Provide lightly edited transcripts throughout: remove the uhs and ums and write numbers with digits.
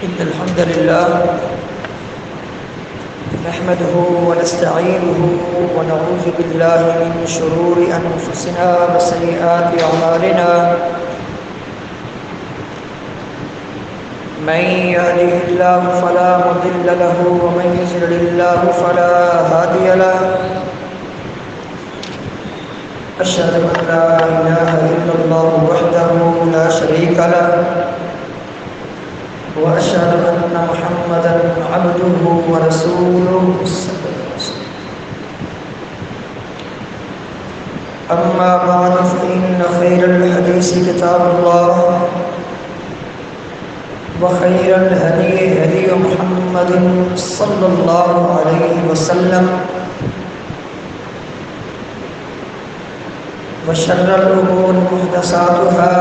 إن الحمد لله نحمده ونستعينه ونعوذ بالله من شرور أنفسنا وسيئات أعمالنا. من يهده الله فلا مضل له ومن يضلل الله فلا هادي له. أشهد أن لا إله إلا الله وحده لا شريك له وأشهد أن محمدًا عبده ورسوله. أما بعد فإن خير الحديث كتاب الله وخير الهدي هدي محمد صلى الله عليه وسلم وشر الأمور محدثاتها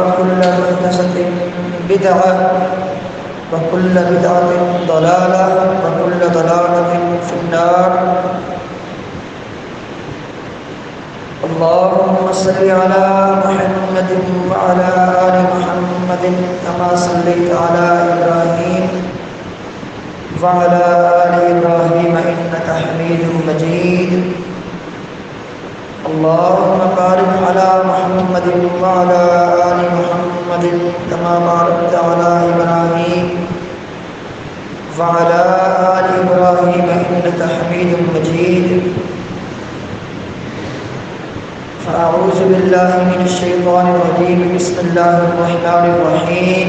وكل محدثة بدعة وكل بدعة ضلالة وكل ضلالة في النار. اللهم صل على محمد وعلى آل محمد كما صليت على إبراهيم وعلى آل إبراهيم إنك حميد مجيد. اللهم بارك على محمد وعلى آل محمد كما باركت على إبراهيم وعلى آل إبراهيم إنك حميد مجيد. فأعوذ بالله من الشيطان الرجيم. بسم الله الرحمن الرحيم.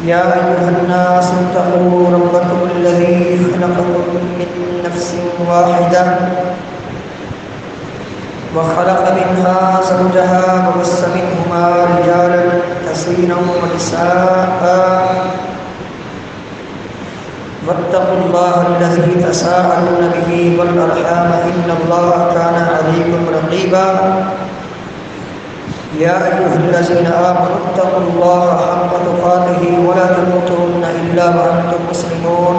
يا أيها الناس اتقوا ربكم الذي خلقكم من نفس واحدة وخلق منها زوجها وبث منهما رجالا كثيرا ونساء واتقوا الله الذي تساءلون به والأرحام إن الله كان عليكم رقيبا. يا أيها الذين آمنوا اتقوا الله حق تقاته ولا تموتن إلا وأنتم مسلمون.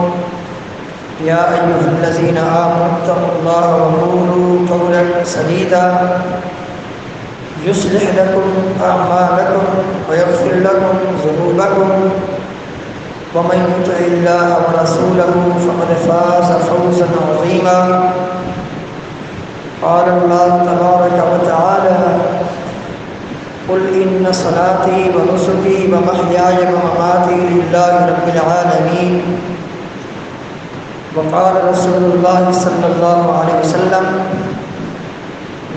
يا أيها الذين آمنوا اتقوا الله وقولوا قولا سديدا يصلح لكم أعمالكم ويغفر لكم ذنوبكم ومن يطع الله ورسوله فقد فاز فوزا عظيما. قال الله تبارك وتعالى: قل إن صلاتي ونسكي ومحياي ومماتي لله رب العالمين. وقال رسول الله صلى الله عليه وسلم: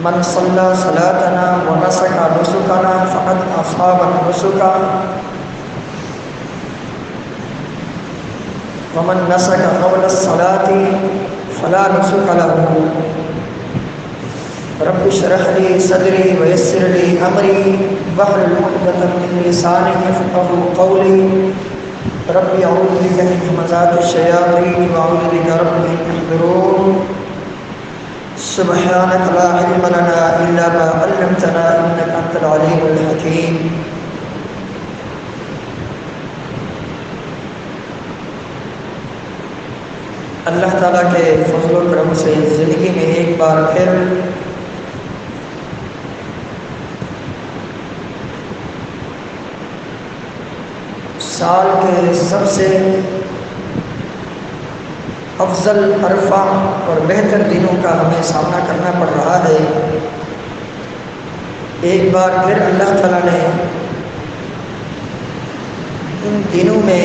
من صلى صلاتنا ونسك نسكنا فقد أصاب النسك ومن نسك قبل الصلاة فلا نسك له. رب اشرح لي صدري ويسر لي أمري واحلل عقدة من لساني يفقهوا قولي. رب اعوذ بك من همزات الشياطين واعوذ بك رب ان يحضرون. سبحانك لا علم لنا الا ما علمتنا انك انت العليم الحكيم. اللہ تعالیٰ کے فضل و کرم سے زندگی میں ایک بار پھر سال کے سب سے افضل عرفہ اور بہتر دنوں کا ہمیں سامنا کرنا پڑ رہا ہے. ایک بار پھر اللہ تعالیٰ نے ان دنوں میں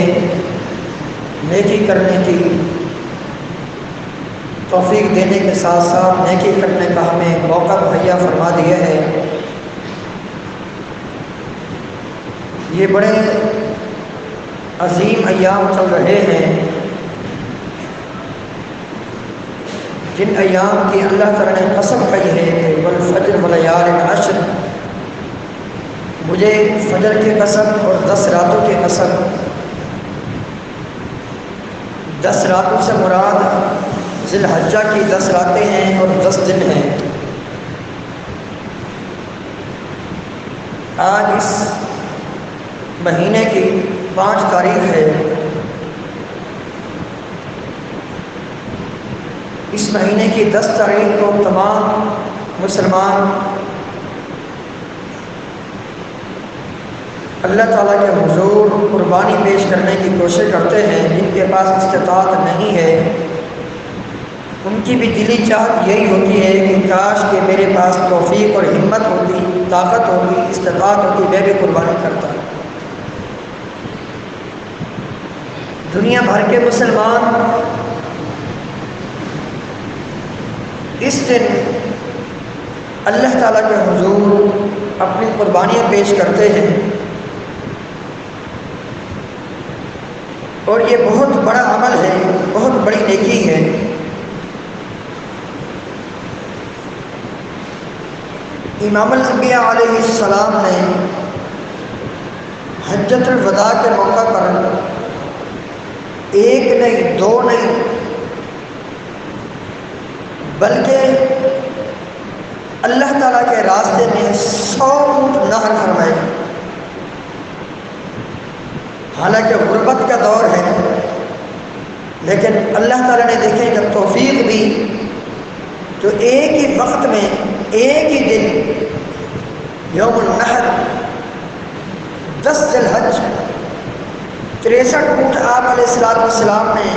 نیکی کرنے کی توفیق دینے کے ساتھ ساتھ نیکی کرنے کا ہمیں موقع مہیا فرما دیا ہے. یہ بڑے عظیم ایام چل رہے ہیں جن ایام کی اللہ تعالیٰ نے قسم کہی ہے کہ والفجر ولیال عشر. مجھے فجر کی قسم اور 10 راتوں کی قسم. 10 راتوں سے مراد ذی الحجہ کی 10 راتیں ہیں اور 10 دن ہیں. آج اس مہینے کی 5 تاریخ ہے. اس مہینے کی 10 تاریخ کو تمام مسلمان اللہ تعالیٰ کے حضور قربانی پیش کرنے کی کوشش کرتے ہیں، جن کے پاس استطاعت نہیں ہے ان کی بھی دلی چاہت یہی ہوتی ہے کہ کاش کہ میرے پاس توفیق اور ہمت ہوتی، طاقت ہوتی، استطاعت ہوتی، میں بھی قربانی کرتا۔ دنیا بھر کے مسلمان اس دن اللہ تعالیٰ کے حضور اپنی قربانیاں پیش کرتے ہیں، اور یہ بہت بڑا عمل ہے، بہت بڑی نیکی ہے۔ امام الانبیاء علیہ السلام نے حجۃ الوداع کے موقع پر ایک نہیں، دو نہیں، بلکہ اللہ تعالیٰ کے راستے میں 100 اونٹ نحر فرمائے۔ حالانکہ غربت کا دور ہے، لیکن اللہ تعالیٰ نے دیکھیں جب توفیق دی تو ایک ہی وقت میں، ایک ہی دن، یوم النحر 10 ذی الحج 63 اونٹ آپ علیہ السلام نے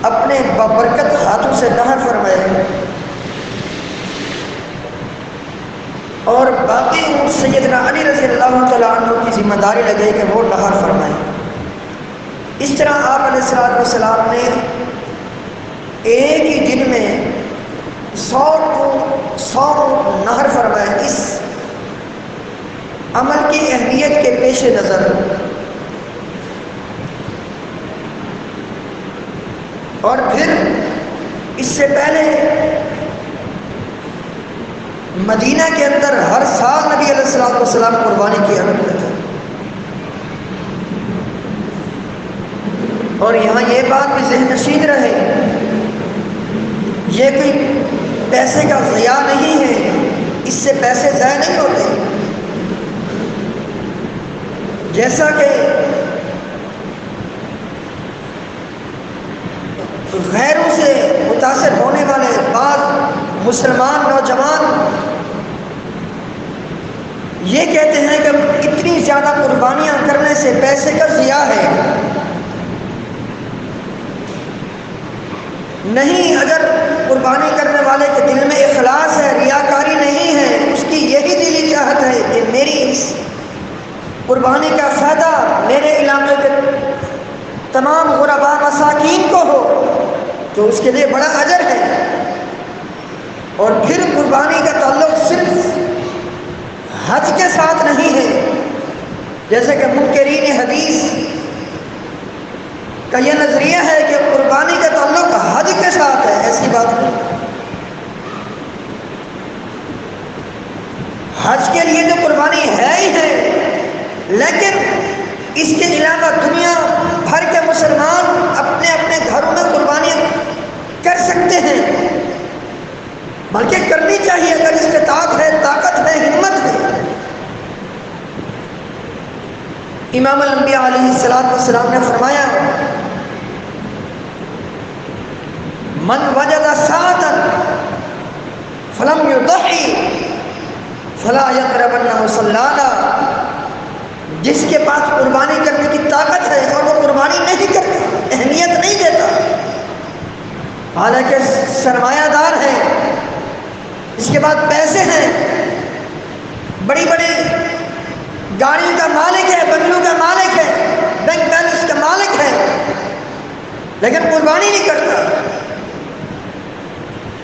اپنے بابرکت ہاتھوں سے نحر فرمائے، اور باقی اونٹ سیدنا علی رضی اللہ تعالیٰ عنہ کی ذمہ داری لگے کہ وہ نحر فرمائیں۔ اس طرح آپ علیہ السلام نے ایک ہی دن میں 100 اونٹ نحر فرمائے۔ اس عمل کی اہمیت کے پیش نظر اور پھر اس سے پہلے مدینہ کے اندر ہر سال نبی علیہ السلام قربانی کیا کرتے تھے، اور یہاں یہ بات بھی ذہن نشین رہے، یہ کوئی پیسے کا ضیاع نہیں ہے، اس سے پیسے ضائع نہیں ہوتے۔ جیسا کہ غیروں سے متاثر ہونے والے بعض مسلمان نوجوان یہ کہتے ہیں کہ اتنی زیادہ قربانیاں کرنے سے پیسے کا ضیاع ہے، نہیں، اگر قربانی کرنے والے کے دل میں اخلاص ہے، ریاکاری نہیں ہے، اس کی یہی دلی چاہت ہے کہ میری اس قربانی کا فائدہ میرے علاقے کے تمام غرباء مساکین کو ہو، تو اس کے لیے بڑا اجر ہے۔ اور پھر قربانی کا تعلق صرف حج کے ساتھ نہیں ہے، جیسے کہ منکرین حدیث کا یہ نظریہ ہے کہ قربانی کا تعلق حج کے ساتھ ہے، ایسی بات نہیں۔ حج کے لیے جو قربانی ہے ہی ہے، لیکن اس کے علاوہ دنیا بھر کے مسلمان اپنے اپنے گھروں میں قربانیاں کر سکتے ہیں، بلکہ کرنی چاہیے اگر استطاعت ہے، طاقت ہے، ہمت ہے۔ امام الانبیاء علیہ السلام نے فرمایا، من وجد ساعتا فلم یضحی فلا یقربن مصلانا، جس کے پاس قربانی کرنے کی طاقت ہے اور وہ قربانی نہیں کرتا، اہمیت نہیں دیتا، حالانکہ سرمایہ دار ہے، اس کے بعد پیسے ہیں، بڑی بڑی گاڑیوں کا مالک ہے، بنگلوں کا مالک ہے، بینک بیلنس کا مالک ہے، لیکن قربانی نہیں کرتا،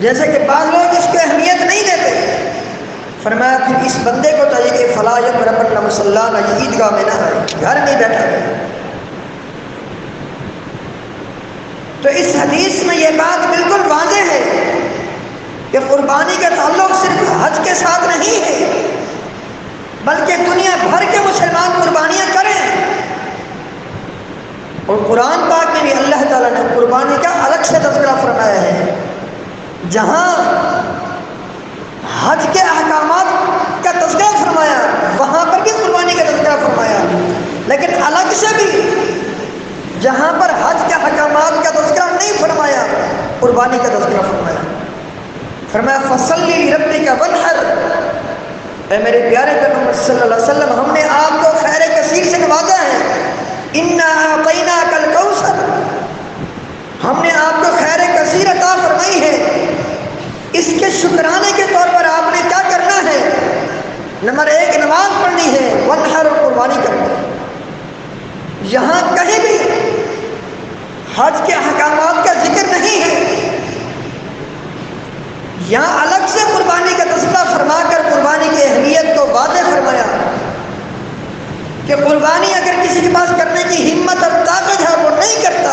جیسے کہ بعض لوگ اس کو اہمیت نہیں دیتے۔ فرمایا پھر اس بندے کو چاہیے کہ فلا یقربن مصلانا، یہ عیدگاہ میں نہ آئے، گھر میں بیٹھا ہے۔ تو اس حدیث میں یہ بات بالکل واضح ہے کہ قربانی کا تعلق صرف حج کے ساتھ نہیں ہے، بلکہ دنیا بھر کے مسلمان قربانیاں کریں۔ اور قرآن پاک میں بھی اللہ تعالیٰ نے قربانی کا الگ سے تذکرہ فرمایا ہے، جہاں حج کے احکامات کا تذکرہ فرمایا وہاں پر بھی قربانی کا تذکرہ فرمایا، لیکن الگ سے بھی جہاں پر حج کے احکامات کا تذکرہ نہیں فرمایا قربانی کا تذکرہ فرمایا۔ فرمایا فصلی لربک وانحر، اے میرے پیارے پیغمبر صلی اللہ علیہ وسلم، ہم نے آپ کو خیر کثیر سے نوازا ہے، انا اعطیناک الکوثر، ہم نے آپ کو خیر کثیر عطا فرمائی ہے، اس کے شکرانے کے طور پر آپ نے کیا کرنا ہے؟ نمبر 1 نماز پڑھنی ہے، وانحر اور قربانی کرنی ہے۔ یہاں کہیں بھی حج کے احکامات کا ذکر نہیں ہے، یہاں الگ سے قربانی کا تذکرہ فرما کر قربانی کی اہمیت کو واضح فرمایا کہ قربانی اگر کسی کے پاس کرنے کی ہمت اور طاقت ہے وہ نہیں کرتا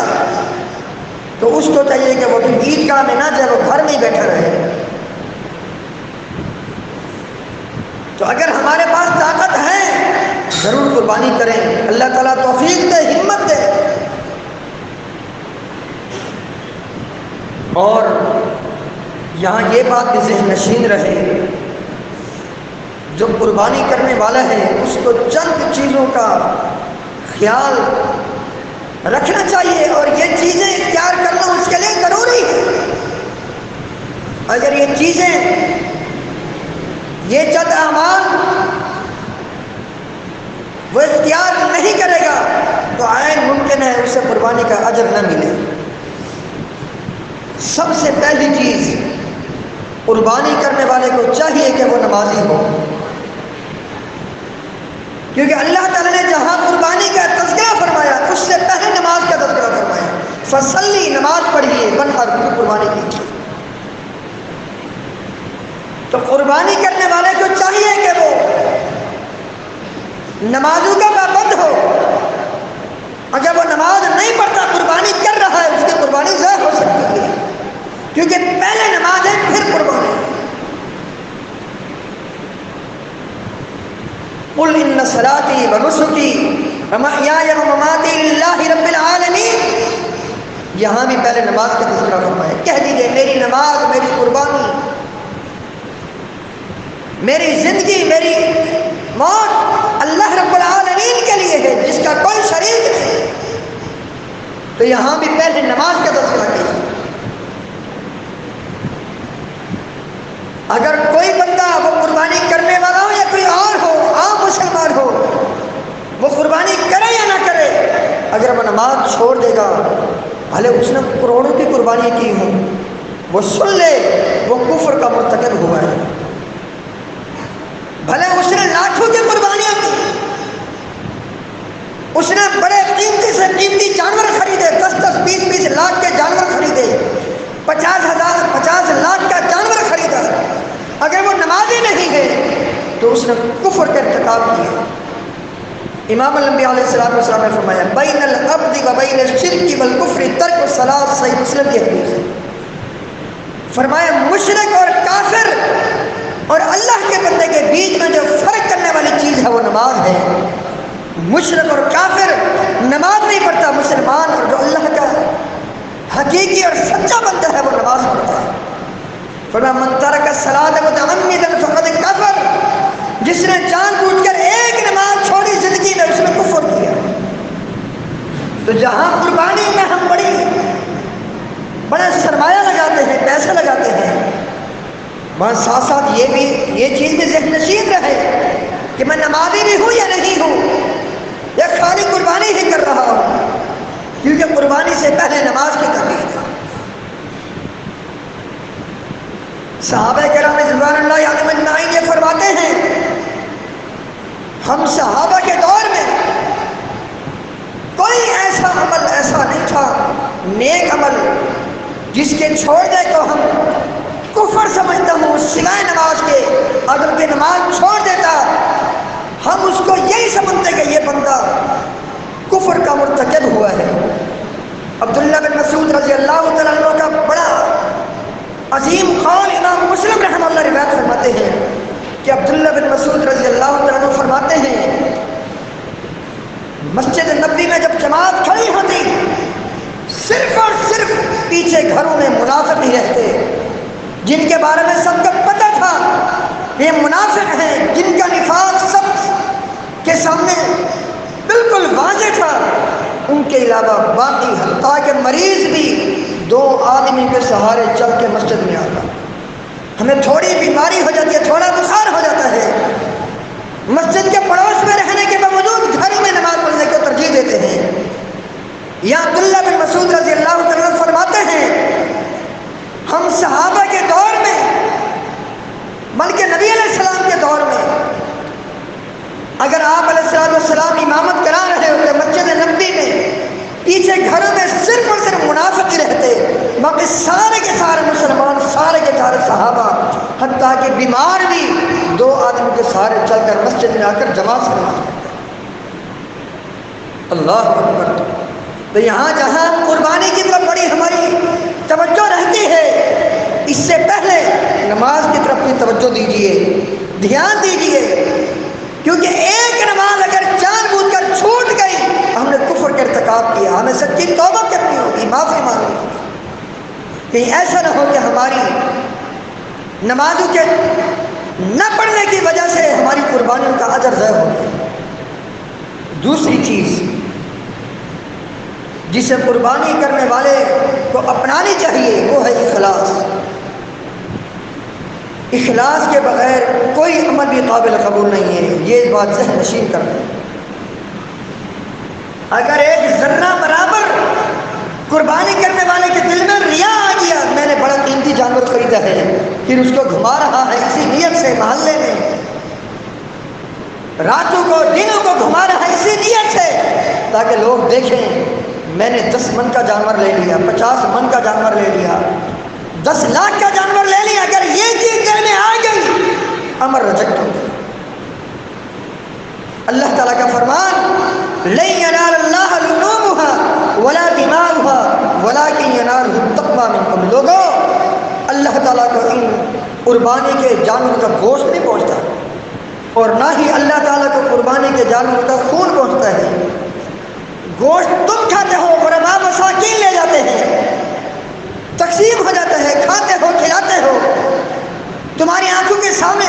تو اس کو چاہیے کہ وہ عیدگاہ میں نہ جائے، وہ گھر میں ہی بیٹھا رہے۔ تو اگر ہمارے پاس طاقت ہے ضرور قربانی کریں، اللہ تعالیٰ توفیق دے، ہمت دے۔ اور یہاں یہ بات بھی ذہن نشین رہے، جو قربانی کرنے والا ہے اس کو چند چیزوں کا خیال رکھنا چاہیے، اور یہ چیزیں اختیار کرنا اس کے لیے ضروری ہے۔ اگر یہ چیزیں، یہ چند اعمال وہ اختیار نہیں کرے گا تو عین ممکن ہے اسے قربانی کا اجر نہ ملے۔ سب سے پہلی چیز، قربانی کرنے والے کو چاہیے کہ وہ نمازی ہو، کیونکہ اللہ تعالیٰ نے جہاں قربانی کا تذکرہ فرمایا اس سے پہلے نماز کا تذکرہ فرمایا، فصلی، نماز پڑھیے، وانحر، قربانی کیجیے۔ تو قربانی کرنے والے کو چاہیے کہ وہ نمازوں کا پابند ہو۔ اگر وہ نماز نہیں پڑھتا، قربانی کر رہا ہے، اس کی قربانی ضائع ہو سکتی ہے، کیونکہ پہلے نماز ہے پھر قربانی۔ قل ان صلاتی و نسکی و محیای و مماتی للہ رب العالمین، یہاں بھی پہلے نماز کا تذکرہ فرمایا۔ کہہ دیجئے میری نماز، میری قربانی، میری زندگی، میری موت اللہ رب العالمین کے لیے ہے جس کا کوئی شریک نہیں۔ تو یہاں بھی پہلے نماز کا تذکرہ کیا۔ اگر کوئی بندہ وہ قربانی کرنے والا ہو یا کوئی اور ہو، عام مسلمان ہو، وہ قربانی کرے یا نہ کرے، اگر وہ نماز چھوڑ دے گا، بھلے اس نے کروڑوں کی قربانی کی ہوں، وہ سن لے وہ کفر کا مرتکب ہوا ہے۔ بھلے اس نے لاکھوں کی قربانیاں کی، اس نے بڑے قیمتی سے قیمتی جانور خریدے، 10-10 20-20 لاکھ کے جانور خریدے، 50 لاکھ کا جانور خریدا، اگر وہ نمازی نہیں ہے تو اس نے کفر کا ارتکاب کیا۔ امام الانبیاء علیہ السلام نے فرمایا بین العبد و بین الشرک والکفر ترک الصلاۃ، صحیح مسلم کی حدیث ہے۔ فرمایا مشرک اور کافر اور اللہ کے بندے کے بیچ میں جو فرق کرنے والی چیز ہے وہ نماز ہے۔ مشرک اور کافر نماز نہیں پڑھتا، مسلمان اور جو اللہ کا حقیقی اور سچا بندہ ہے وہ نماز پڑھتا ہے۔ فرمایا من ترک الصلاۃ متعمدا فقد کفر، جس نے جان بوجھ کر ایک نماز چھوڑی زندگی میں اس نے کفر کیا۔ تو جہاں قربانی میں ہم بڑا سرمایہ لگاتے ہیں، پیسے لگاتے ہیں، وہاں ساتھ ساتھ یہ چیز بھی ذہن نشین رہے کہ میں نمازی بھی ہوں یا نہیں ہوں، یا خالی قربانی ہی کر رہا ہوں، کیونکہ قربانی سے پہلے نماز کی تحقیق ہے۔ صحابہ کرام رضوان اللہ علیہم اجمعین یہ فرماتے ہیں ہم صحابہ کے دور میں کوئی ایسا عمل ایسا نہیں تھا، نیک عمل جس کے چھوڑ دے تو ہم کفر سمجھتا ہوں سوائے نماز کے۔ اگر کوئی نماز چھوڑ دیتا ہم اس کو یہی سمجھتے کہ یہ بندہ کفر کا مرتکب ہوا ہے۔ عبداللہ بن مسعود رضی اللہ تعالیٰ عنہ کا بڑا عظیم قول امام مسلم رحمہ اللہ روایت فرماتے ہیں کہ عبداللہ بن مسعود رضی اللہ تعالیٰ عنہ فرماتے ہیں مسجد نبوی میں جب جماعت کھڑی ہوتی صرف اور صرف پیچھے گھروں میں منافق ہی رہتے، جن کے بارے میں سب کو پتہ تھا یہ منافق ہیں، جن کا نفاق سب کے سامنے بالکل واضح تھا، ان کے علاوہ باقی حتیٰ کہ مریض بھی 2 آدمی کے سہارے چل کے مسجد میں آتا۔ ہمیں تھوڑی بیماری ہو جاتی ہے، تھوڑا بخار ہو جاتا ہے، مسجد کے پڑوس میں رہنے کے باوجود گھر میں نماز یا عبداللہ بن مسعود رضی اللہ تعالیٰ فرماتے ہیں ہم صحابہ کے دور میں بلکہ نبی علیہ السلام کے دور میں اگر آپ علیہ السلام امامت کرا رہے ہوتے مسجد نبوی میں، پیچھے گھروں میں صرف اور صرف منافق ہی رہتے، باقی سارے کے سارے مسلمان، سارے کے سارے صحابہ، حتیٰ کہ بیمار بھی 2 آدمی کے سارے چل کر مسجد میں آ کر جماعت سے نماز پڑھتے۔ اللہ اکبر۔ تو یہاں جہاں قربانی کی طرف بڑی ہماری توجہ رہتی ہے، اس سے پہلے نماز کی طرف بھی توجہ دیجیے، دھیان دیجیے، کیونکہ ایک نماز اگر جان بوجھ کر چھوٹ گئی ہم نے کفر کا ارتکاب کیا، ہمیں سچی توبہ کرنی ہوگی، معافی مانگنی ہوگی، کہیں ایسا نہ ہو کہ ہماری نمازوں کے نہ پڑھنے کی وجہ سے ہماری قربانیوں کا اجر ضائع ہو گیا۔ دوسری چیز جسے قربانی کرنے والے کو اپنانی چاہیے وہ ہے اخلاص۔ اخلاص کے بغیر کوئی عمل بھی قابل قبول نہیں ہے، یہ بات ذہن نشین کر دیں۔ اگر ایک ذرہ برابر قربانی کرنے والے کے دل میں ریا آ گیا، میں نے بڑا قیمتی جانور خریدا ہے، پھر اس کو گھما رہا ہے اسی نیت سے محلے میں، راتوں کو دنوں کو گھما رہا ہے اسی نیت سے تاکہ لوگ دیکھیں میں نے 10 من کا جانور لے لیا، 50 من کا جانور لے لیا، 10 لاکھ کا جانور لے لیا، اگر یہ چیز دل میں آ گئی امر ریجیکٹ ہو گئی۔ اللہ تعالیٰ کا فرمان لن ینال اللہ لحومها ولا دماؤها ولکن ینالہ التقوی منکم۔ لوگوں، اللہ تعالیٰ کو ان قربانی کے جانور کا گوشت نہیں پہنچتا، اور نہ ہی اللہ تعالیٰ کو قربانی کے جانور کا خون پہنچتا ہے۔ گوشت تم کھاتے ہو، غرباء مساکین لے جاتے ہیں، تقسیم ہو جاتا ہے، کھاتے ہو، کھلاتے ہو، تمہاری آنکھوں کے سامنے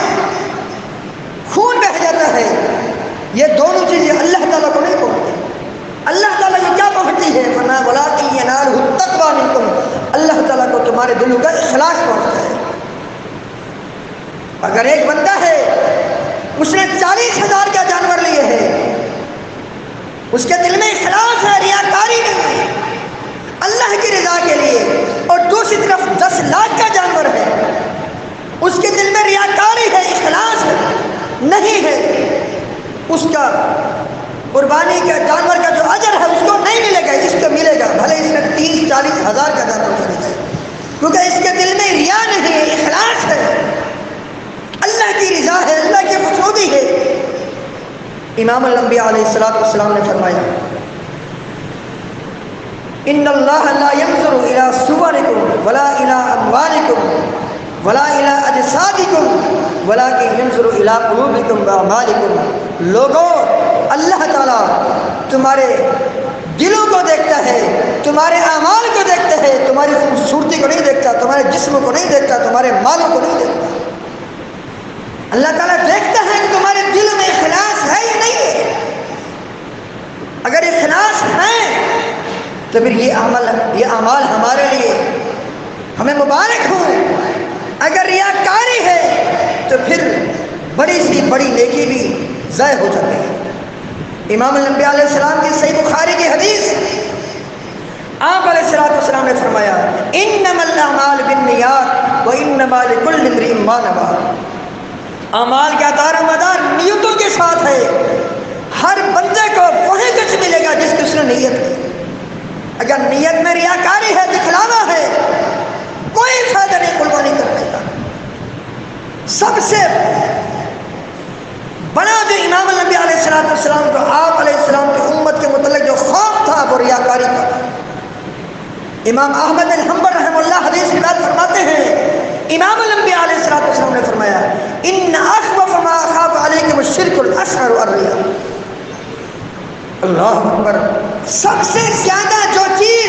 خون بہہ جاتا ہے۔ یہ دونوں چیزیں اللہ تعالیٰ کو نہیں پہنچتی۔ اللہ تعالیٰ کو کیا پہنچتی ہے؟ فرمایا وَلَٰكِن يَنَالُهُ التَّقْوَىٰ مِنكُمْ۔ اللہ تعالیٰ کو تمہارے دلوں کا اخلاص پہنچتا ہے۔ اگر ایک بندہ ہے اس نے 40,000 کا جانور لیے ہے، اس کے دل میں اخلاص ہے، ریاکاری نہیں ہے، اللہ کی رضا کے لیے، اور دوسری طرف 10 لاکھ کا جانور ہے، اس کے دل میں ریاکاری ہے، اخلاص نہیں ہے، اس کا قربانی کا جانور کا جو اجر ہے اس کو نہیں ملے گا، اس کو ملے گا بھلے اس نے 30-40 ہزار کا جانور خریدا ہے، کیونکہ اس کے دل میں ریا نہیں ہے، اخلاص ہے، اللہ کی رضا ہے، اللہ کی خوشنودی ہے۔ امام الانبیاء علیہ السلام نے فرمایا ان اللہ لا ينظر الى صورکم ولا الى اموالکم ولا الى اجسادکم ولکن ينظر الى قلوبکم واعمالکم۔ لوگوں، اللہ تعالیٰ تمہارے دلوں کو دیکھتا ہے، تمہارے اعمال کو دیکھتا ہے، تمہاری خوبصورتی کو نہیں دیکھتا، تمہارے جسم کو نہیں دیکھتا، تمہارے مالوں کو نہیں دیکھتا۔ اللہ تعالیٰ دیکھتا ہے کہ تمہارے دل میں اخلاص ہے یا نہیں ہے۔ اگر اخلاص ہے تو پھر یہ اعمال ہمارے لیے ہمیں مبارک ہوں، اگر ریاکاری ہے تو پھر بڑی سی بڑی نیکی بھی ضائع ہو جاتی ہے۔ امام الانبیاء علیہ السلام کی صحیح بخاری کی حدیث، آپ علیہ السلام نے فرمایا انما الاعمال بالنیات وانما لکل امرئ ما نوی۔ اعمال کا دار و مدار نیتوں کے ساتھ ہے، ہر بندے کو وہی کچھ ملے گا جس کی اس نے نیت کی۔ اگر نیت میں ریاکاری ہے، دکھلاوا ہے، کوئی فائدہ نہیں قربانی کرنے کا۔ سب سے بڑا جو امام نبی علیہ السلام کو آپ علیہ السلام کی امت کے متعلق جو خوف تھا وہ ریاکاری کا تھا۔ امام احمد بن حنبل رحمہ اللہ حدیث کی بات فرماتے ہیں، امام الانبیاء علیہ السلام نے فرمایا ان اخوف ما اخاف علیکم الشرک الاصغر والریا۔ اللہ اکبر۔ سب سے زیادہ جو چیز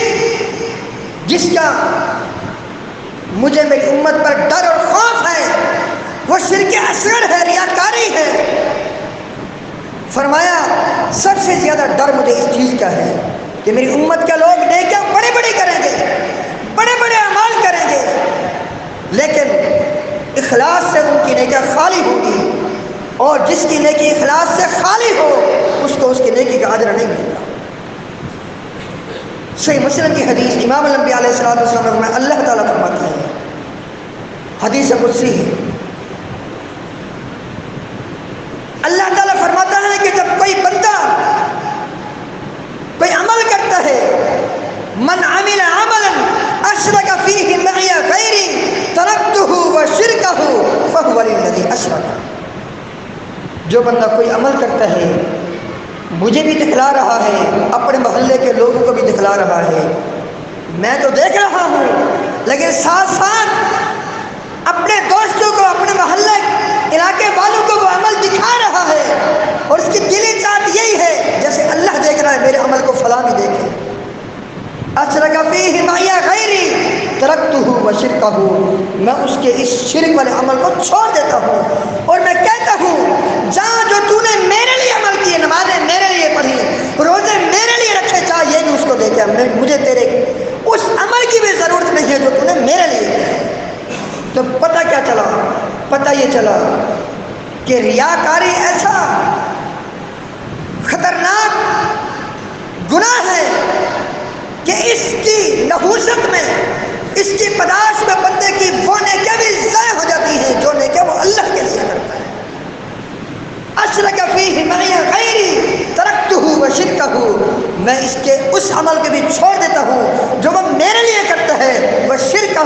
جس کا مجھے میری امت پر ڈر اور خوف ہے وہ شرک اصغر ہے، ریاکاری ہے۔ فرمایا سب سے زیادہ ڈر مجھے اس چیز کا ہے کہ میری امت کے لوگ نیکیاں بڑے بڑے کریں گے، بڑے بڑے اعمال کریں گے، لیکن اخلاص سے ان کی نیکیاں خالی ہوگی، اور جس کی نیکی اخلاص سے خالی ہو اس کو اس کی نیکی کا اجر نہیں ملتا۔ صحیح مسلم کی حدیث، امام الانبیاء علیہ الصلوۃ والسلام نے فرمایا، اللہ تعالیٰ فرماتا ہے، حدیث قدسی ہے، اللہ تعالیٰ فرماتا ہے کہ جب کوئی بندہ کوئی عمل کرتا ہے، من عمل عملا اشرک فیہ معی غیری ترکتہ وشرکہ فہو للذی اشرک، جو بندہ کوئی عمل کرتا ہے مجھے بھی دکھلا رہا ہے، اپنے محلے کے لوگوں کو بھی دکھلا رہا ہے، میں تو دیکھ رہا ہوں، لیکن ساتھ ساتھ اپنے دوستوں کو، اپنے محلے علاقے والوں کو وہ عمل دکھا رہا ہے، اور اس کی دلی چاہت یہی ہے جیسے اللہ دیکھ رہا ہے میرے عمل کو فلاں بھی دیکھے، اشرک فیہ معی غیری ترکتہ وشرکہ، میں اس کے اس شرک والے عمل کو چھوڑ دیتا ہوں، اور میں کہتا ہوں جہاں جو تو نے میرے لیے عمل کیے، نمازیں میرے لیے پڑھی، روزے میرے لیے رکھے، چاہے یہ بھی اس کو دیکھا، مجھے تیرے اس عمل کی بھی ضرورت نہیں ہے جو تو نے میرے لیے کیا۔ تو پتہ کیا چلا؟ پتہ یہ چلا کہ ریاکاری ایسا خطرناک گناہ ہے کہ اس کی نحوست میں، اس کی پداش میں بندے کی وہ نیکیاں بھی ضائع ہو جاتی ہیں جو نیکیاں وہ اللہ کے لیے کرتا ہے۔ اشرک فیہ معی غیری ترکتہ وشرکہ، میں اس کے اس عمل کو بھی چھوڑ دیتا ہوں جو وہ میرے لیے کرتا ہے، وشرکہ،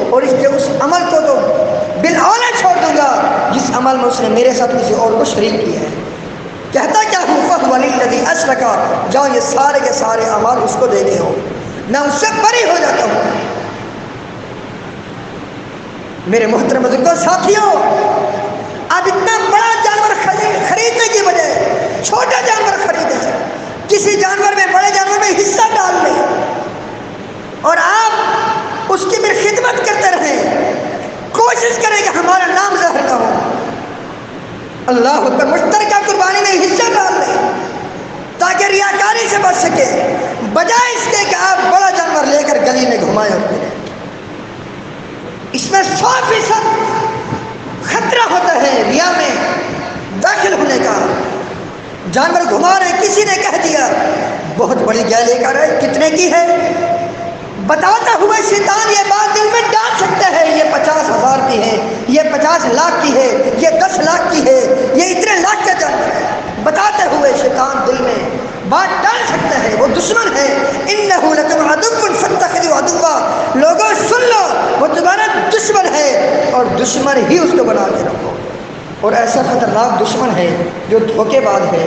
اور اس کے اس عمل کو تو بالاولا چھوڑ دوں گا جس عمل میں اس نے میرے ساتھ کسی اور کو شریک کیا ہے۔ کہتا کیا ہوں، فہو للذی اشرک، جاؤ یہ سارے کے سارے اعمال اس کو دے دے ہو، میں اس سے بری ہو جاتا ہوں۔ میرے محترم بزرگوں، ساتھیوں، اب اتنا بڑا جانور خریدنے کی بجائے چھوٹا جانور خریدیں، کسی جانور میں، بڑے جانور میں حصہ ڈال لیں، اور آپ اس کی بھی خدمت کرتے رہیں، کوشش کریں کہ ہمارا نام ظاہر نہ ہو، اللہ اکبر، مشترکہ قربانی میں حصہ ڈال لیں تاکہ ریاکاری سے بچ سکے، بجائے اس کے کہ آپ بڑا جانور لے کر گلی میں گھمائیں اور پھریں۔ اس میں 100% خطرہ ہوتا ہے ریا میں داخل ہونے کا۔ جانور گھما رہے، کسی نے کہہ دیا بہت بڑی گائے لے کر آئے، کتنے کی ہے؟ بتاتا ہوا شیطان یہ بات دل میں ڈال سکتا ہے، یہ 50,000 کی ہے، یہ 50 لاکھ کی ہے، یہ 10 لاکھ کی ہے، یہ اتنے لاکھ کا جانور ہے، بتاتے ہوئے شیطان دل میں بات ڈال سکتا ہے، وہ دشمن ہے۔ انہ لکم عدو فاتخذوہ عدوا، لوگوں سن لو وہ تمہارا دشمن ہے، اور دشمن ہی اس کو بنا کے رکھو، اور ایسا خطرناک دشمن ہے جو دھوکے باز ہے۔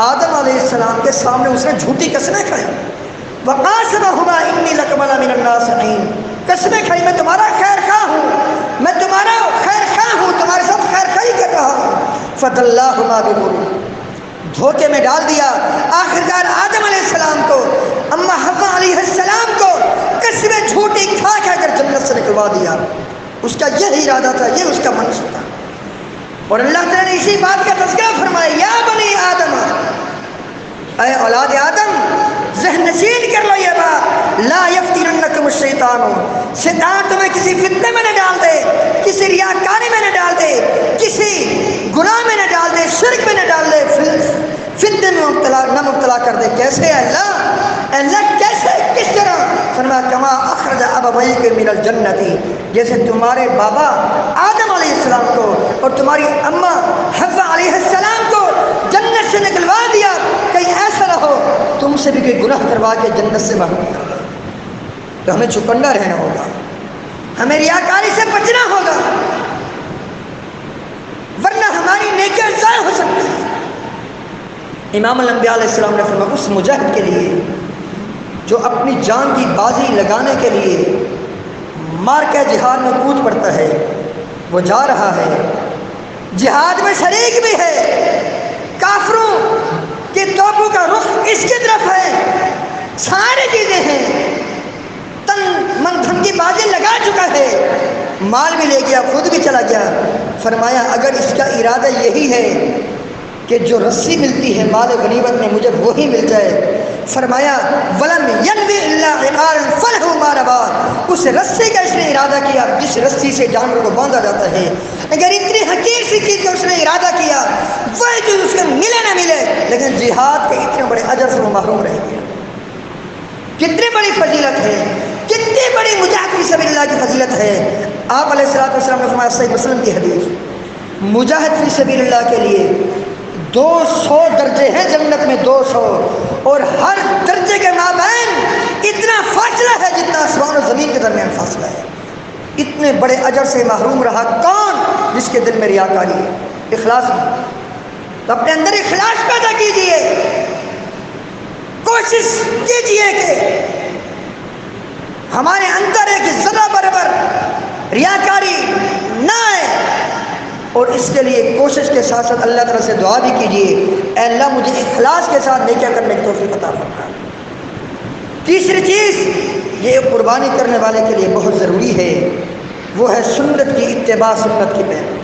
آدم علیہ السلام کے سامنے اس نے جھوٹی قسمیں کھائی، وقاسمہما انی لکما لمن الناصحین، قسمیں کھائی میں تمہارا خیر خواہ ہوں، میں تمہارا خیر خواہ ہوں، تمہارے ساتھ خیر خواہی کر رہا ہوں، فدلاہما بغرور، دھوکے میں ڈال دیا۔ آخرکار آدم علیہ السلام کو، اما حوا علیہ السلام کو قسمیں جھوٹی کھا کھا کر جنت سے نکلوا دیا۔ اس کا یہی ارادہ تھا، یہ اس کا منشا تھا، اور اللہ تعالیٰ نے اسی بات کا تذکرہ فرمایا، یا بنی آدم، اے اولاد آدم، ذہن نشین کر لو یہ بات، لا یفتننکم الشیطان، شیطان تمہیں کسی فتنے میں نہ ڈال دے، کسی ریاکاری میں نہ ڈال دے، کسی گناہ میں نہ ڈال دے، شرک میں نہ ڈال دے، فتنے میں نہ مبتلا کر دے۔ کیسے اللہ کیسے، کس طرح؟ فرمایا کما اخرج ابویک من الجنت، جیسے تمہارے بابا آدم علیہ السلام کو اور تمہاری اماں حوا علیہ السلام کو جنت سے نکلوا دیا، کہیں ایسا نہ ہو تم سے بھی کوئی گناہ کروا کے جنت سے محروم کر دے۔ تو ہمیں چوکنا رہنا ہوگا، ہمیں ریاکاری سے بچنا ہوگا، ورنہ ہماری نیکیاں ضائع ہو سکتی ہیں۔ امام الانبیاء علیہ السلام نے فرمایا اس مجاہد کے لیے جو اپنی جان کی بازی لگانے کے لیے مار کے جہاد میں کود پڑتا ہے، وہ جا رہا ہے، جہاد میں شریک بھی ہے، کافروں کے توپوں کا رخ اس کی طرف ہے، ساری چیزیں ہیں، تن من دھن کی بازی لگا چکا ہے، مال بھی لے گیا، خود بھی چلا گیا۔ فرمایا اگر اس کا ارادہ یہی ہے کہ جو رسی ملتی ہے مال غنیمت میں مجھے وہی مل جائے، فرمایا ولم ینوی الا عقارا فلہ ما ربا، اس رسی کا اس نے ارادہ کیا جس رسی سے جانور کو باندھا جاتا ہے، اگر اتنی حقیر سی چیز کا اس نے ارادہ کیا وہی چیز اس کو ملے نہ ملے، لیکن جہاد کے اتنے بڑے اجر سے وہ محروم رہ گیا۔ کتنی بڑی فضیلت ہے، کتنی بڑی مجاہد فی سبیل اللہ کی فضیلت ہے۔ آپ علیہ السلام نے فرمایا، صحیح مسلم کی حدیث، مجاہد فی سبیل اللہ کے لیے 200 درجے ہیں جنت میں، 200، اور ہر درجے کے مابین اتنا فاصلہ ہے جتنا آسمان و زمین کے درمیان فاصلہ ہے۔ اتنے بڑے اجر سے محروم رہا کون؟ جس کے دل میں ریاکاری ہے، اخلاص نہیں۔ تو اپنے اندر اخلاص پیدا کیجئے، کوشش کیجئے کہ ہمارے اندر ایک ذرہ برابر ریاکاری نہ آئے، اور اس کے لیے کوشش کے ساتھ ساتھ اللہ تعالیٰ سے دعا بھی کیجئے، اے اللہ مجھے اخلاص کے ساتھ نیکیاں کرنے کی توفیق عطا فرما۔ تیسری چیز یہ قربانی کرنے والے کے لیے بہت ضروری ہے، وہ ہے سنت کی اتباع، سنت کی پیروی۔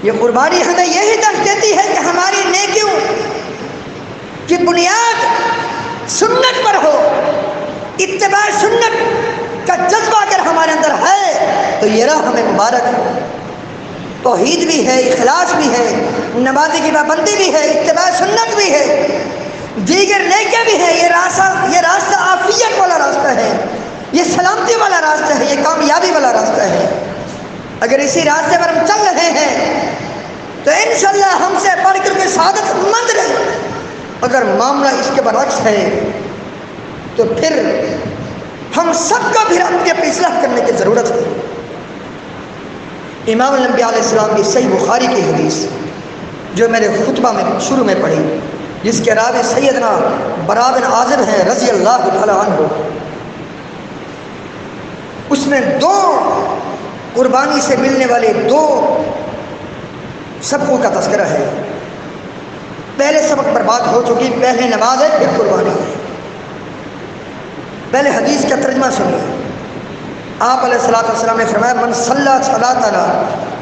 یہ قربانی ہمیں یہی درس دیتی ہے کہ ہماری نیکیوں کی بنیاد سنت پر ہو۔ اتباع سنت کا جذبہ اگر ہمارے اندر ہے تو یہ راہ ہمیں مبارک ہے۔ توحید بھی ہے، اخلاص بھی ہے، نماز کی پابندی بھی ہے، اتباع سنت بھی ہے، دیگر نیکیاں بھی ہے۔ یہ راستہ عافیت والا راستہ ہے، یہ سلامتی والا راستہ ہے، یہ کامیابی والا راستہ ہے۔ اگر اسی راستے پر ہم چل رہے ہیں تو انشاءاللہ ہم سے بڑھ کر کے سعادت مند رہے۔ اگر معاملہ اس کے برعکس ہے تو پھر ہم سب کو پھر اپنی اصلاح کرنے کی ضرورت ہے۔ امام الانبیاء علیہ السلام کی صحیح بخاری کی حدیث جو میں نے خطبہ میں شروع میں پڑھی، جس کے راوی سیدنا برا بن عازب ہیں رضی اللہ تعالی عنہ، اس میں 2 قربانی سے ملنے والے 2 سبقوں کا تذکرہ ہے۔ پہلے سبق پر بات ہو چکی، پہلے نماز ہے پھر قربانی ہے۔ پہلے حدیث کا ترجمہ سنیے۔ آپ علیہ السلام نے فرمایا، من صلی صلاتنا،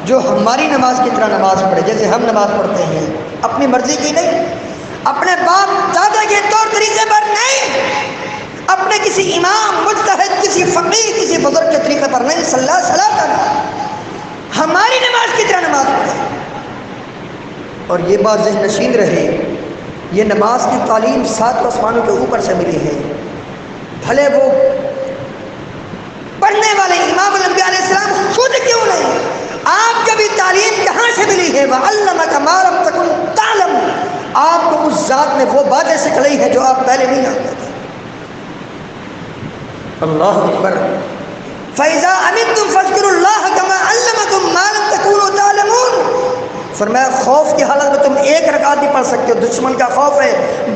جو ہماری نماز کی طرح نماز پڑھے، جیسے ہم نماز پڑھتے ہیں، اپنی مرضی کی نہیں، اپنے باپ دادا کے طور طریقے پر نہیں، اپنے کسی امام، مجتہد، کسی فقیہ، کسی بزرگ کے طریقے پر نہیں، صلی صلاتنا، ہماری نماز کی طرح نماز پڑھے۔ اور یہ بات ذہن نشین رہے، یہ نماز کی تعلیم 7 آسمانوں کے اوپر سے ملی ہے۔ بھلے وہ پڑھنے والے امام الانبیاء علیہ السلام خود کیوں نہیں، آپ کو بھی تعلیم کہاں سے ملی ہے؟ وَعَلَّمَكَ مَا لَمْ تَكُنْ تَعْلَمُ، آپ کو اس ذات نے وہ باتیں سکھلائی ہیں جو آپ پہلے نہیں جانتے تھے۔ اللہ اکبر۔ فَإِذَا أَمِنْتُمْ فَاذْكُرُوا اللَّهَ كَمَا عَلَّمَكُمْ مَا لَمْ تَكُونُوا تَعْلَمُونَ۔ فرمایا خوف کی حالت میں تم 1 رکعت بھی پڑھ سکتے ہو، دشمن کا خوف ہے،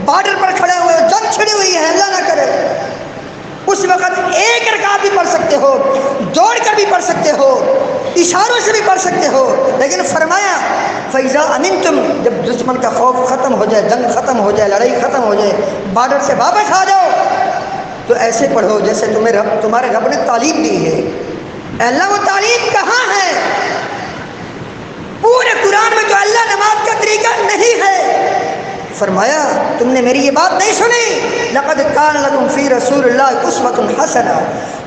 بارڈر پر کھڑے ہوئے ہو، جنگ چھڑی ہوئی ہے، اللہ نہ کرے، اس وقت 1 رکعت بھی پڑھ سکتے ہو، دوڑ کر بھی پڑھ سکتے ہو، اشاروں سے بھی پڑھ سکتے ہو۔ لیکن فرمایا فَإِذَا أَمِنْتُمْ، جب دشمن کا خوف ختم ہو جائے، جنگ ختم ہو جائے، لڑائی ختم ہو جائے، بارڈر سے واپس آ جاؤ، تو ایسے پڑھو جیسے تمہارے رب نے تعلیم دی ہے۔ اللہ وہ تعلیم کہاں ہے؟ پورے قرآن میں جو اللہ نماز کا طریقہ نہیں ہے۔ فرمایا تم نے میری یہ بات نہیں سنی، لقد کان لکم فی رسول اللہ اسوۃ حسنہ،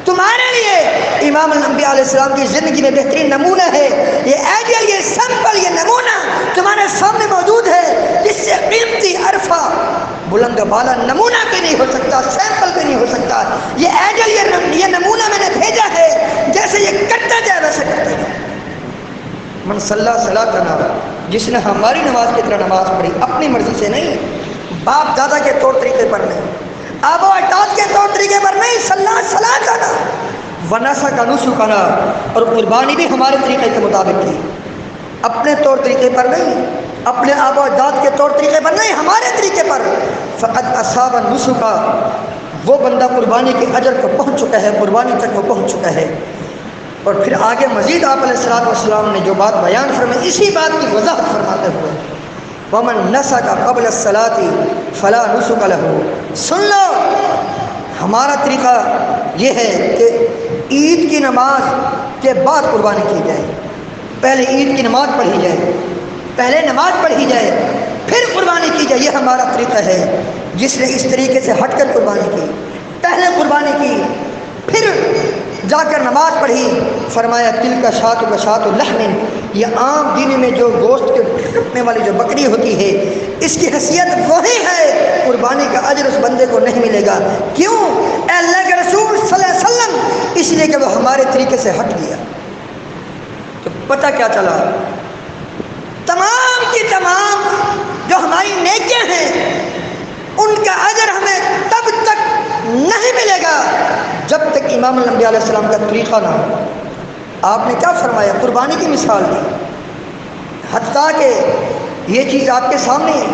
تمہارے لیے امام الانبیاء علیہ السلام کی زندگی میں بہترین نمونہ ہے۔ یہ آئیڈیل، یہ سمپل، یہ نمونہ تمہارے سامنے موجود ہے، جس سے قیمتی عرفہ بلند و بالا نمونہ بھی نہیں ہو سکتا، سیمپل بھی نہیں ہو سکتا۔ یہ آئیڈیل، یہ نمونہ میں نے بھیجا ہے، جیسے یہ کرتا جائے ویسے کرتا جائے۔ من صلی صلاتنا، جس نے ہماری نماز کی طرح نماز پڑھی، اپنی مرضی سے نہیں، باپ دادا کے طور طریقے پر نہیں، آبا و اجداد کے طور طریقے پر نہیں، صلی صلاتنا ونسک نسکنا، اور قربانی بھی ہمارے طریقے کے مطابق کی، اپنے طور طریقے پر نہیں، اپنے آبا و اجداد کے طور طریقے پر نہیں، ہمارے طریقے پر۔ فقد اصاب نسکا، وہ بندہ قربانی کے اجر کو پہنچ چکا ہے، قربانی تک وہ پہنچ چکا ہے۔ اور پھر آگے مزید آپ علیہ السلام نے جو بات بیان فرمائی، اسی بات کی وضاحت فرماتے ہوئے، وَمَن نَسَكَ قَبْلَ الصَّلَاةِ فَلَا نُسُكَ لَهُ، سن لو ہمارا طریقہ یہ ہے کہ عید کی نماز کے بعد قربانی کی جائے، پہلے عید کی نماز پڑھی جائے، پہلے نماز پڑھی جائے پھر قربانی کی جائے، یہ ہمارا طریقہ ہے۔ جس نے اس طریقے سے ہٹ کر قربانی کی، پہلے قربانی کی پھر جا کر نماز پڑھی، فرمایا تل کا شات و شات لحم، یہ عام دین میں جو گوشت کے کٹنے والی جو بکری ہوتی ہے، اس کی حیثیت وہی ہے، قربانی کا اجر اس بندے کو نہیں ملے گا۔ کیوں؟ اے اللہ کے رسول صلی اللہ علیہ وسلم، اس لیے کہ وہ ہمارے طریقے سے ہٹ گیا۔ تو پتہ کیا چلا؟ تمام کی تمام جو ہماری نیکیاں ہیں ان کا اجر ہمیں تب تک نہیں ملے گا جب تک امام الانبیاء علیہ السلام کا طریقہ نہ ہو۔ آپ نے کیا فرمایا؟ قربانی کی مثال دی، حتیٰ کہ یہ چیز آپ کے سامنے ہے۔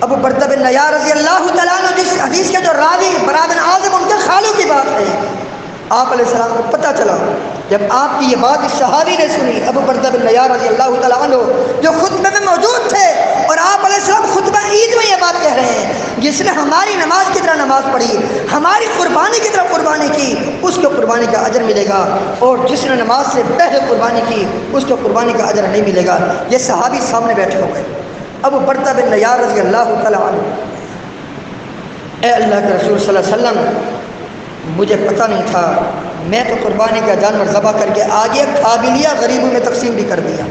ابو بردہ بن نیار رضی اللہ تعالیٰ عنہ، جس حدیث کے جو راوی برا بن عازب ان کے خالو کی بات ہے، آپ علیہ السلام کو پتہ چلا جب آپ کی یہ بات اس صحابی نے سنی، ابو بردہ بن نیار رضی اللہ تعالیٰ عنہ جو خطبے میں موجود تھے، اور آپ علیہ السلام خطبہ عید میں یہ بات کہہ رہے ہیں، جس نے ہماری نماز کی طرح نماز پڑھی، ہماری قربانی کی طرح قربانی کی، اس کو قربانی کا اجر ملے گا، اور جس نے نماز سے پہلے قربانی کی اس کو قربانی کا اجر نہیں ملے گا۔ یہ صحابی سامنے بیٹھے ہوئے، ابو بردہ بن نیار رضی اللہ تعالیٰ عنہ، اے اللہ کے رسول صلی اللہ علیہ وسلم، مجھے پتہ نہیں تھا، میں تو قربانی کا جانور ذبح کر کے آگے کھا بھی لیا، غریبوں میں تقسیم بھی کر دیا۔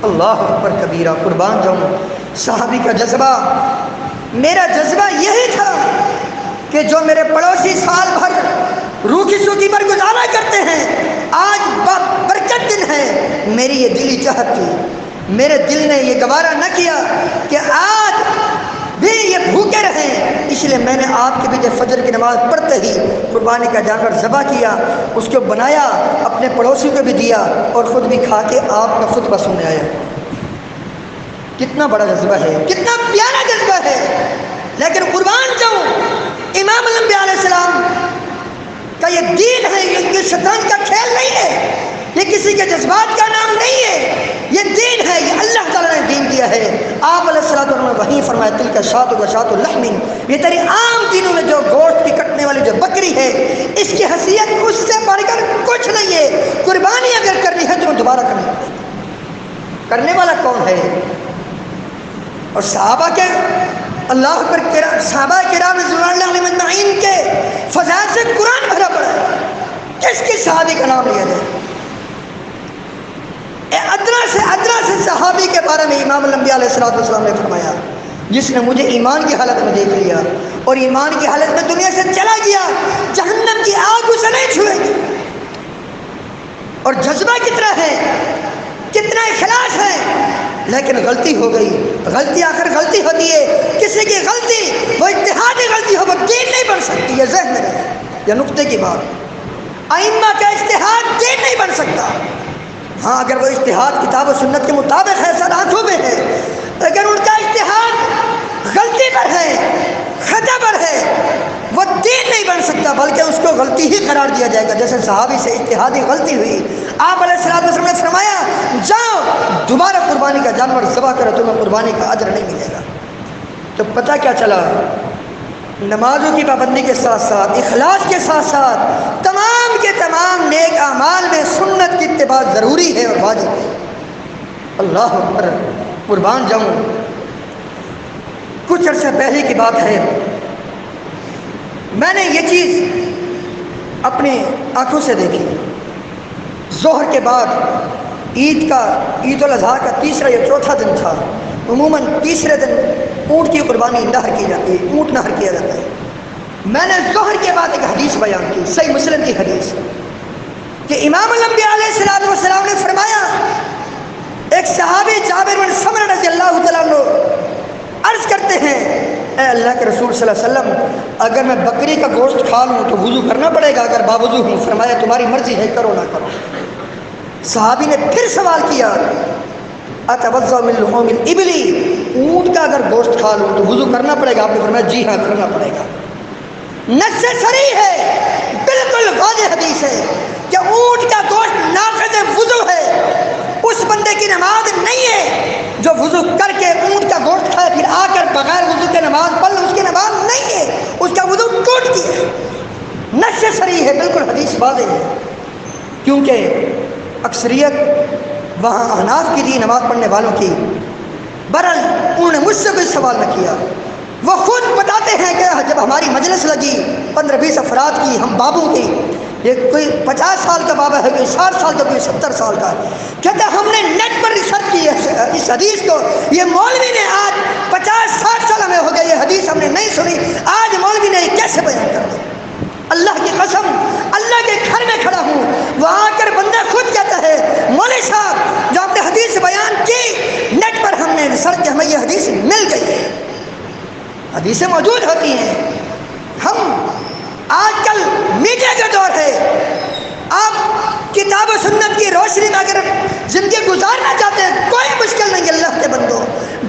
اللہ اکبر کبیرہ، قربان جاؤں۔ صحابی کا جذبہ، میرا جذبہ یہی تھا کہ جو میرے پڑوسی سال بھر روکھی سوکھی پر گزارا کرتے ہیں، آج برکت دن ہے، میری یہ دلی چاہت تھی، میرے دل نے یہ گوارا نہ کیا کہ آج بھی یہ بھوکے رہیں، اس لیے میں نے آپ کے پیچھے فجر کی نماز پڑھتے ہی قربانی کا جانور ذبح کیا، اس کو بنایا، اپنے پڑوسیوں کو بھی دیا، اور خود بھی کھا کے آپ کا خطبہ سننے آیا۔ کتنا بڑا جذبہ ہے، کتنا پیارا جذبہ ہے۔ لیکن قربان جاؤں، امام الانبیاء علیہ السلام کا یہ دین ہے، یہ شیطان کا کھیل نہیں ہے، یہ کسی کے جذبات کا نام نہیں ہے، یہ دین ہے، یہ اللہ تعالیٰ نے دین دیا ہے۔ آپ علیہ السلام نے وہیں فرمایا، تل کا شات و شات الحم، یہ تیری عام دینوں میں جو گوشت کی کٹنے والی جو بکری ہے، اس کی حیثیت اس سے بڑھ کر کچھ نہیں ہے۔ قربانی اگر کرنی ہے تو دوبارہ کرنی ہے، کرنے والا کون ہے؟ اور صحابہ کے اللہ پر صحابہ کرام رضوان اللہ علیہم اجمعین کے فضائل سے قرآن بھرا پڑا ہے، کس کس صحابی کا نام لیا جائے؟ ادنا سے صحابی کے بارے میں امام الانبیاء علیہ السلام نے فرمایا، جس نے مجھے ایمان کی حالت میں دیکھ لیا اور ایمان کی حالت میں دنیا سے چلا گیا، جہنم کی آگ اسے نہیں چھوئے گی۔ اور جذبہ کتنا ہے، کتنا اخلاص ہے، لیکن غلطی ہو گئی۔ غلطی آخر غلطی ہوتی ہے، کسی کی غلطی وہ اجتہادی غلطی ہو، وہ دین نہیں بن سکتی، یہ ذہن میں رہے، یہ نقطے کی بات۔ ائمہ کا اجتہاد دین نہیں بن سکتا۔ ہاں اگر وہ اجتہاد کتاب و سنت کے مطابق ہے، سر آنکھوں میں ہے، اگر ان کا اجتہاد غلطی پر ہے، خطا پر ہے، وہ دین نہیں بن سکتا، بلکہ اس کو غلطی ہی قرار دیا جائے گا۔ جیسے صحابی سے اجتہادی غلطی ہوئی، آپ علیہ السلام نے فرمایا، جاؤ دوبارہ قربانی کا جانور ذبح کرو، تمہیں قربانی کا اجر نہیں ملے گا۔ تو پتہ کیا چلا؟ نمازوں کی پابندی کے ساتھ ساتھ، اخلاص کے ساتھ ساتھ، تمام کے تمام نیک اعمال میں سنت کی اتباع ضروری ہے اور واجب ہے۔ اللہ اکبر، قربان جاؤں۔ کچھ عرصے پہلے کی بات ہے، میں نے یہ چیز اپنی آنکھوں سے دیکھی۔ ظہر کے بعد عید الاضحیٰ کا تیسرا یا چوتھا دن تھا، عموماً تیسرے دن اونٹ کی قربانی نہر کی جاتی ہے، اونٹ نہر کیا جاتا ہے۔ میں نے ظہر کے بعد ایک حدیث بیان کی، صحیح مسلم کی حدیث، کہ امام الانبیاء علیہ السلام نے فرمایا، ایک صحابی جابر بن سمرہ رضی اللہ تعالیٰ عنہ عرض کرتے ہیں، اے اللہ کے رسول صلی اللہ علیہ وسلم، اگر میں بکری کا گوشت کھا لوں تو وضو کرنا پڑے گا اگر باوضو ہوں؟ فرمایا تمہاری مرضی ہے، کرو نہ کرو۔ صحابی نے پھر سوال کیا، اتوضا من لحوم الابل، اونٹ کا اگر گوشت کھا لوں تو وضو کرنا پڑے گا؟ آپ نے فرمایا جی ہاں کرنا پڑے گا۔ نص صریح ہے، بالکل واضح حدیث ہے کہ اونٹ کا گوشت ناقض وضو ہے، اس بندے کی نماز نہیں ہے جو وضو کر کے اونٹ کا گوشت کھائے پھر آ کر بغیر وضو کے نماز پڑھ لے، اس کی نماز نہیں ہے، اس کا وضو ٹوٹ گیا۔ نص صریح ہے، بالکل حدیث واضح ہے، کیونکہ اکثریت وہاں احناف کی تھی، نماز پڑھنے والوں کی۔ برحال انہوں نے مجھ سے کوئی سوال نہ کیا، وہ خود بتاتے ہیں کہ جب ہماری مجلس لگی 15-20 افراد کی، ہم بابوں کی، یہ کوئی 50 سال کا بابا ہے، کوئی 60 سال کا، کوئی 70 سال کا، کہتے ہم نے نیٹ پر ریسرچ کی ہے اس حدیث کو، یہ مولوی نے آج 50-60 سال ہمیں ہو گئے یہ حدیث ہم نے نہیں سنی، آج مولوی نے کیسے بیان کر دی؟ اللہ کی قسم، اللہ کے گھر میں کھڑا ہوں، وہاں کر بندہ خود کہتا ہے مولوی صاحب جو آپ نے حدیث بیان کی، نیٹ پر ہم نے ریسرچ ہمیں یہ حدیث مل گئی ہے، حدیثیں موجود ہوتی ہیں۔ ہم آج کل میڈیا کا دور ہے، آپ کتاب و سنت کی روشنی میں اگر زندگی گزارنا چاہتے ہیں کوئی مشکل نہیں، اللہ کے بندوں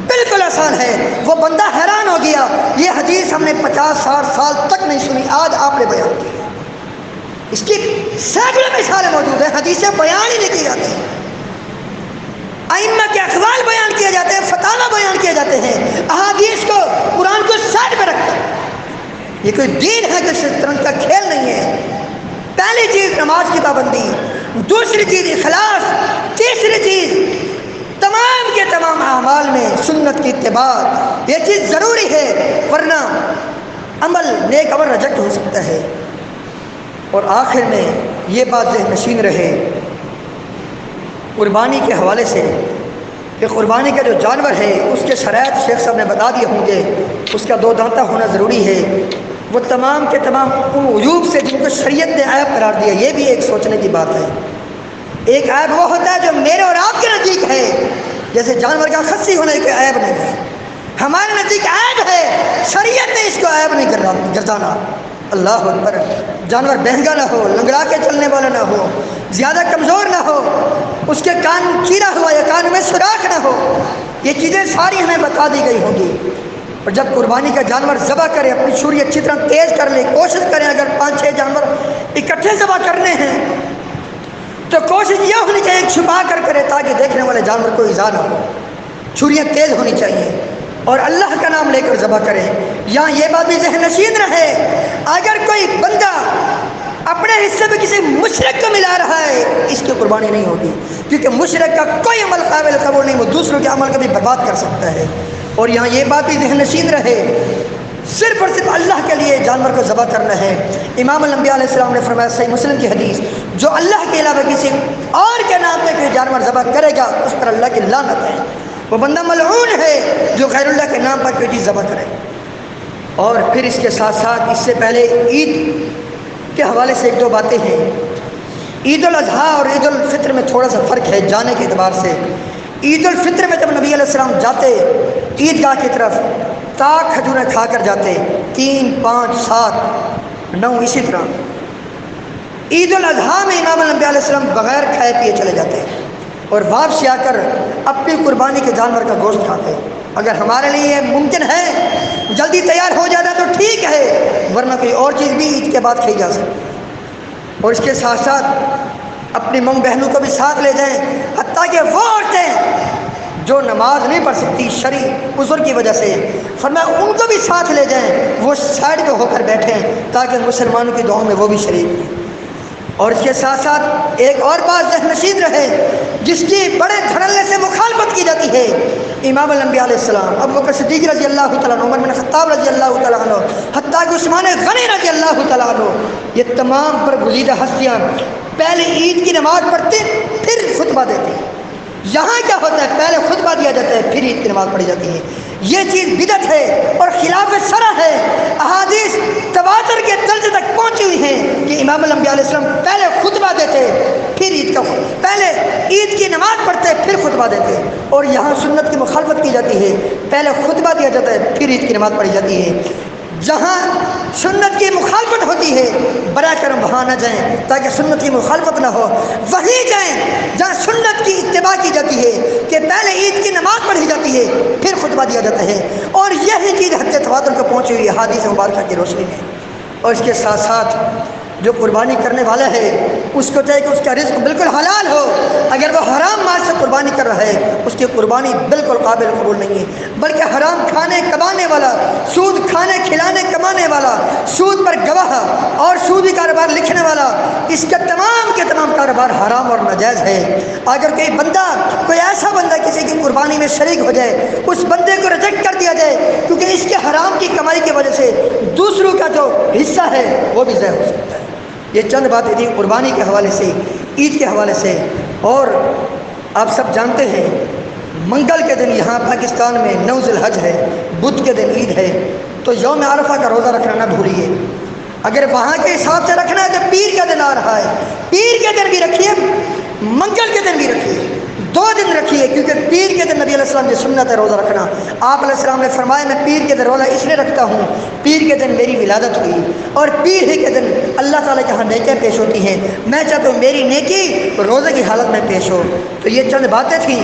بالکل آسان ہے۔ وہ بندہ حیران ہو گیا، یہ حدیث ہم نے 50-60 سال تک نہیں سنی، آج آپ نے بیان کی۔ اس کی سینکڑوں مثالیں موجود ہیں، حدیثیں بیان ہی نہیں کی جاتی، ائمہ کے اقوال بیان کیے جاتے ہیں، فتاوی بیان کیے جاتے ہیں، احادیث کو قرآن کو سائڈ پہ رکھ کر۔ یہ کوئی دین ہے، کسی طرح کا کھیل نہیں ہے۔ پہلی چیز نماز کی پابندی، دوسری چیز اخلاص، تیسری چیز تمام کے تمام اعمال میں سنت کی اتباع، یہ چیز ضروری ہے، ورنہ عمل نیک عمل ریجیکٹ ہو سکتا ہے۔ اور آخر میں یہ بات ذہن نشین رہے قربانی کے حوالے سے کہ قربانی کا جو جانور ہے اس کے شرائط شیخ صاحب نے بتا دیے ہوں گے، اس کا 2 دانتہ ہونا ضروری ہے، وہ تمام کے تمام ان عیوب سے جن کو شریعت نے عیب قرار دیا، یہ بھی ایک سوچنے کی بات ہے۔ ایک عیب وہ ہوتا ہے جو میرے اور آپ کے نزدیک ہے، جیسے جانور کا خصی ہونے کا عیب نہیں ہے، ہمارے نزدیک عیب ہے، شریعت نے اس کو عیب نہیں گردانا۔ اللہ اکبر، جانور بہنگا نہ ہو، لنگڑا کے چلنے والا نہ ہو، زیادہ کمزور نہ ہو، اس کے کان چیرا ہوا یا کان میں سوراخ نہ ہو، یہ چیزیں ساری ہمیں بتا دی گئی ہوں گی۔ اور جب قربانی کا جانور ذبح کرے، اپنی چھری اچھی طرح تیز کر لے، کوشش کریں اگر 5-6 جانور اکٹھے ذبح کرنے ہیں تو کوشش یہ ہونی چاہیے کہ چھپا کر کرے تاکہ دیکھنے والے جانور کو ایذا نہ ہو، چھریاں تیز ہونی چاہیے اور اللہ کا نام لے کر ذبح کریں۔ یہاں یہ بات بھی ذہن نشین رہے، اگر کوئی بندہ اپنے حصے میں کسی مشرک کو ملا رہا ہے اس کی قربانی نہیں ہوگی، کیونکہ مشرک کا کوئی عمل قابل قبول نہیں، وہ دوسروں کے عمل کو بھی برباد کر سکتا ہے۔ اور یہاں یہ بات بھی ذہن نشین رہے، صرف اور صرف اللہ کے لیے جانور کو ذبح کرنا ہے۔ امام الانبیاء علیہ السلام نے فرمایا، صحیح مسلم کی حدیث، جو اللہ کے علاوہ کسی اور کے نام پہ کوئی جانور ذبح کرے گا اس پر اللہ کی لعنت ہے، وہ بندہ ملعون ہے جو غیر اللہ کے نام پر کوئی چیز ذبح کرے۔ اور پھر اس کے ساتھ ساتھ اس سے پہلے عید کے حوالے سے 1-2 باتیں ہیں۔ عید الاضحیٰ اور عید الفطر میں تھوڑا سا فرق ہے جانے کے اعتبار سے۔ عید الفطر میں جب نبی علیہ السلام جاتے عیدگاہ کی طرف، تاک کھجوریں کھا کر جاتے، 3، 5، 7، 9 اسی طرح۔ عید الاضحیٰ میں امام الانبیاء علیہ السلام بغیر کھائے پیے چلے جاتے اور واپسی آ کر اپنی قربانی کے جانور کا گوشت کھاتے۔ اگر ہمارے لیے یہ ممکن ہے جلدی تیار ہو جاتا تو ٹھیک ہے، ورنہ کوئی اور چیز بھی عید کے بعد کھائی جا سکتی۔ اور اس کے ساتھ ساتھ اپنی ماؤں بہنوں کو بھی ساتھ لے جائیں، حتیٰ کہ وہ عورتیں جو نماز نہیں پڑھ سکتی شرعی عذر کی وجہ سے، فرمایا ان کو بھی ساتھ لے جائیں، وہ سائڈ پہ ہو کر بیٹھیں تاکہ مسلمانوں کی دعاؤں میں وہ بھی شریک ہوں۔ اور اس کے ساتھ ساتھ ایک اور بات ذہن نشین رہے جس کی بڑے دھڑلے سے مخالفت کی جاتی ہے۔ امام الانبیاء علیہ السلام، ابو بکر صدیق رضی اللہ تعالیٰ عنہ، عمر بن خطاب رضی اللہ تعالیٰ عنہ، حتیٰ کہ عثمان غنی رضی اللہ تعالیٰ عنہ، یہ تمام پر گزیدہ ہستیاں پہلے عید کی نماز پڑھتے پھر خطبہ دیتے۔ یہاں کیا ہوتا ہے، پہلے خطبہ دیا جاتا ہے پھر عید کی نماز پڑھی جاتی ہے۔ یہ چیز بدعت ہے اور خلاف شرع ہے۔ احادیث تواتر کے درجے تک پہنچی ہوئی ہیں کہ امام الانبیاء علیہ السلام پہلے خطبہ دیتے پھر عید کا، پہلے عید کی نماز پڑھتے پھر خطبہ دیتے۔ اور یہاں سنت کی مخالفت کی جاتی ہے، پہلے خطبہ دیا جاتا ہے پھر عید کی نماز پڑھی جاتی ہے۔ جہاں سنت کی مخالفت ہوتی ہے برائے کرم وہاں نہ جائیں تاکہ سنت کی مخالفت نہ ہو، وہیں جائیں جہاں سنت کی اتباع کی جاتی ہے کہ پہلے عید کی نماز پڑھی جاتی ہے پھر خطبہ دیا جاتا ہے۔ اور یہی چیز حد تواتر کو پہنچی ہوئی ہے حدیث مبارکہ کی روشنی میں۔ اور اس کے ساتھ ساتھ جو قربانی کرنے والا ہے اس کو چاہیے کہ اس کا رزق بالکل حلال ہو۔ اگر وہ حرام مال سے قربانی کر رہا ہے اس کی قربانی بالکل قابل قبول نہیں ہے، بلکہ حرام کھانے کمانے والا، سود کھانے کھلانے کمانے والا، سود پر گواہ اور سودی کاروبار لکھنے والا، اس کا تمام کے تمام کاروبار حرام اور ناجائز ہے۔ اگر کوئی بندہ، کوئی ایسا بندہ کسی کی قربانی میں شریک ہو جائے، اس بندے کو ریجیکٹ کر دیا جائے کیونکہ اس کے حرام کی کمائی کی وجہ سے دوسروں کا جو حصہ ہے وہ بھی ضائع ہو سکتا ہے۔ یہ چند باتیں تھیں قربانی کے حوالے سے، عید کے حوالے سے۔ اور آپ سب جانتے ہیں منگل کے دن یہاں پاکستان میں 9 ذی الحج ہے، بدھ کے دن عید ہے، تو یوم عرفہ کا روزہ رکھنا نہ بھولیے۔ اگر وہاں کے حساب سے رکھنا ہے تو پیر کا دن آ رہا ہے، پیر کے دن بھی رکھیے، منگل کے دن بھی رکھیے، 2 دن رکھیے، کیونکہ پیر کے دن نبی علیہ السلام کی سنت ہے روزہ رکھنا۔ آپ علیہ السلام نے فرمایا میں پیر کے دن روزہ اس لیے رکھتا ہوں، پیر کے دن میری ولادت ہوئی، اور پیر ہی کے دن اللہ تعالیٰ کے ہاں نیکیاں پیش ہوتی ہیں، میں چاہتا ہوں میری نیکی روزے کی حالت میں پیش ہو۔ تو یہ چند باتیں تھیں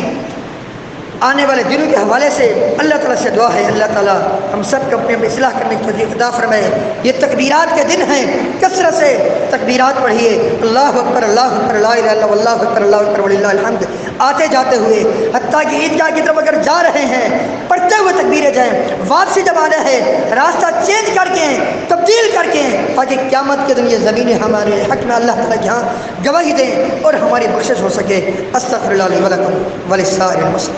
آنے والے دنوں کے حوالے سے۔ اللہ تعالیٰ سے دعا ہے اللہ تعالیٰ ہم سب کو اپنے اصلاح کرنے کی توفیق عطا فرمائے۔ یہ تکبیرات کے دن ہیں، کثرت سے تکبیرات پڑھیے، اللہ اکبر اللہ اکبر لا الہ الا اللہ اکبر اللہ اکبر وللہ الحمد، آتے جاتے ہوئے، حتیٰ کہ عیدگاہ کی طرف اگر جا رہے ہیں پڑھتے ہوئے تکبیریں جائیں، واپسی جب آنا ہے راستہ چینج کر کے تبدیل کر کے، تاکہ قیامت کے دن یہ زمینیں ہمارے حق میں اللہ تعالیٰ کے ہاں گواہی دیں اور ہماری بخشش ہو سکے۔ استغفر اللہ لی ولکم ولسائر المسلمین۔